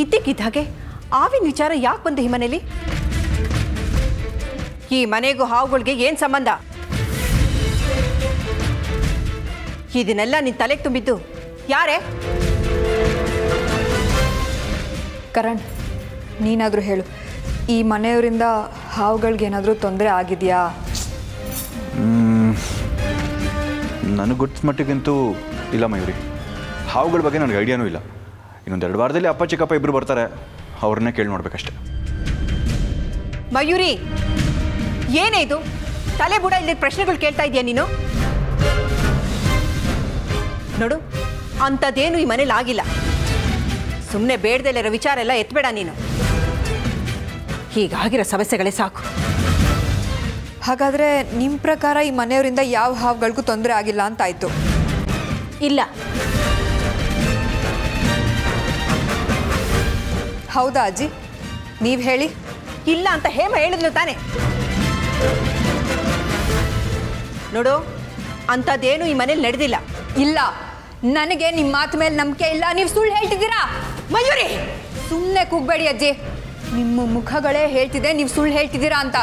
ಇದ್ದಕ್ಕಿದ್ದ ಹಾಗೆ ಆವಿನ ವಿಚಾರ ಯಾಕೆ ಬಂದೆ ಈ ಮನೇಲಿ? ಈ ಮನೆಗೂ ಹಾವುಗಳಿಗೆ ಏನು ಸಂಬಂಧ? ಇದನ್ನೆಲ್ಲ ನಿನ್ನ ತಲೆಗೆ ತುಂಬಿದ್ದು ಯಾರೇ? ಕರಣ್, ನೀನಾದರೂ ಹೇಳು, ಈ ಮನೆಯವರಿಂದ ಹಾವುಗಳಿಗೇನಾದರೂ ತೊಂದರೆ ಆಗಿದೆಯಾ? ನನಗೆ ಗೊತ್ತಿದ ಮಟ್ಟಿಗಂತೂ ಇಲ್ಲ ಮಯೂರಿ. ಹಾವುಗಳ ಬಗ್ಗೆ ನನಗೆ ಐಡಿಯಾನೂ ಇಲ್ಲ. ಇನ್ನೊಂದೆರಡು ವಾರದಲ್ಲಿ ಅಪ್ಪ ಚಿಕ್ಕಪ್ಪ ಇಬ್ಬರು ಬರ್ತಾರೆ, ಅವ್ರನ್ನೇ ಕೇಳಿ ನೋಡ್ಬೇಕಷ್ಟೆ. ಮಯೂರಿ, ಏನೇ ಇದು? ತಲೆ ಬುಡ ಇಲ್ಲದ ಪ್ರಶ್ನೆಗಳು ಕೇಳ್ತಾ ಇದೆಯಾ ನೀನು? ನೋಡು, ಅಂಥದ್ದೇನು ಈ ಮನೇಲಿ ಆಗಿಲ್ಲ. ಸುಮ್ಮನೆ ಬೇಡದಲ್ಲಿರೋ ವಿಚಾರ ಎಲ್ಲ ಎತ್ಬೇಡ ನೀನು. ಹೀಗಾಗಿರೋ ಸಮಸ್ಯೆಗಳೇ ಸಾಕು. ಹಾಗಾದರೆ ನಿಮ್ಮ ಪ್ರಕಾರ ಈ ಮನೆಯವರಿಂದ ಯಾವ ಹಾವುಗಳಿಗೂ ತೊಂದರೆ ಆಗಿಲ್ಲ ಅಂತಾಯಿತು? ಇಲ್ಲ. ಹೌದಾ ಅಜ್ಜಿ? ನೀವು ಹೇಳಿ. ಇಲ್ಲ ಅಂತ ಹೇಮ ಹೇಳಿದ್ಲು ತಾನೆ. ನೋಡು, ಅಂಥದ್ದೇನು ಈ ಮನೇಲಿ ನಡೆದಿಲ್ಲ. ಇಲ್ಲ, ನನಗೆ ನಿಮ್ಮ ಮಾತು ಮೇಲೆ ನಂಬಿಕೆ ಇಲ್ಲ. ನೀವು ಸುಳ್ಳು ಹೇಳ್ತಿದ್ದೀರಾ. ಮಯೂರಿ, ಸುಮ್ಮನೆ ಕೂಗಬೇಡಿ ಅಜ್ಜಿ. ನಿಮ್ಮ ಮುಖಗಳೇ ಹೇಳ್ತಿದೆ ನೀವು ಸುಳ್ಳು ಹೇಳ್ತಿದ್ದೀರಾ ಅಂತ.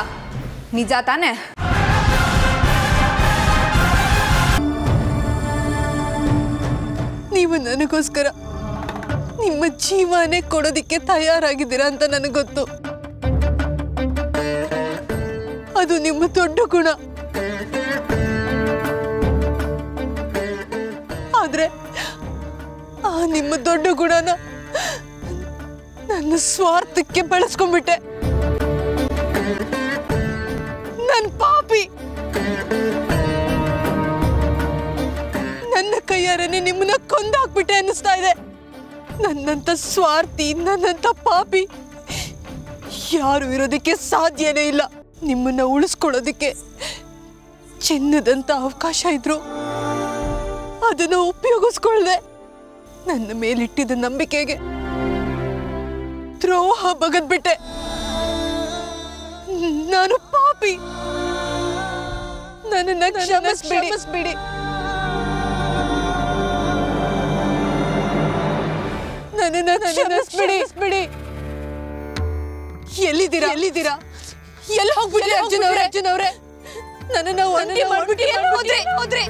ನಿಜ ತಾನೆ? ನೀವು ನನಗೋಸ್ಕರ ನಿಮ್ಮ ಜೀವನೇ ಕೊಡೋದಿಕ್ಕೆ ತಯಾರಾಗಿದ್ದೀರಾ ಅಂತ ನನಗೆ ಗೊತ್ತು. ಅದು ನಿಮ್ಮ ದೊಡ್ಡ ಗುಣ. ಆದ್ರೆ ಆ ನಿಮ್ಮ ದೊಡ್ಡ ಗುಣನ ನನ್ನ ಸ್ವಾರ್ಥಕ್ಕೆ ಬಳಸ್ಕೊಂಡ್ಬಿಟ್ಟೆ. ನನ್ನ ಪಾಪಿ. ನನ್ನ ಕೈಯಾರನೆ ನಿಮ್ಮನ್ನ ಕೊಂದಾಕ್ಬಿಟ್ಟೆ ಅನ್ನಿಸ್ತಾ ಇದೆ. ನನ್ನಂತ ಸ್ವಾರ್ಥಿ, ನನ್ನಂತ ಪಾಪಿ ಯಾರು ಇರೋದಕ್ಕೆ ಸಾಧ್ಯನೇ ಇಲ್ಲ. ನಿಮ್ಮನ್ನ ಉಳಿಸ್ಕೊಳ್ಳೋದಕ್ಕೆ ಚಿನ್ನದಂತ ಅವಕಾಶ ಇದ್ರು ಅದನ್ನು ಉಪಯೋಗಿಸ್ಕೊಳ್ದೆ ನನ್ನ ಮೇಲಿಟ್ಟಿದ್ದ ನಂಬಿಕೆಗೆ ದ್ರೋಹ ಬಗದ್ಬಿಟ್ಟೆ. ನಾನು ಪಾಪಿ. ನನ್ನನ್ನ ಕ್ಷಮಿಸ್ಬಿಡಿ. ನನ್ನನ್ನ ಕ್ಷಮಿಸ್ಬಿಡಿ. ಎಲ್ಲಿದ್ದೀರಾ? ಎಲ್ಲಿ ಹೋಗ್ಬಿಟ್ರಿ ಅರ್ಜುನ್ ಅವರೇ? ನನ್ನನ್ನ ಒಂದೇ ಮಾಡ್ಬಿಟ್ಟು ಹೋದ್ರೆ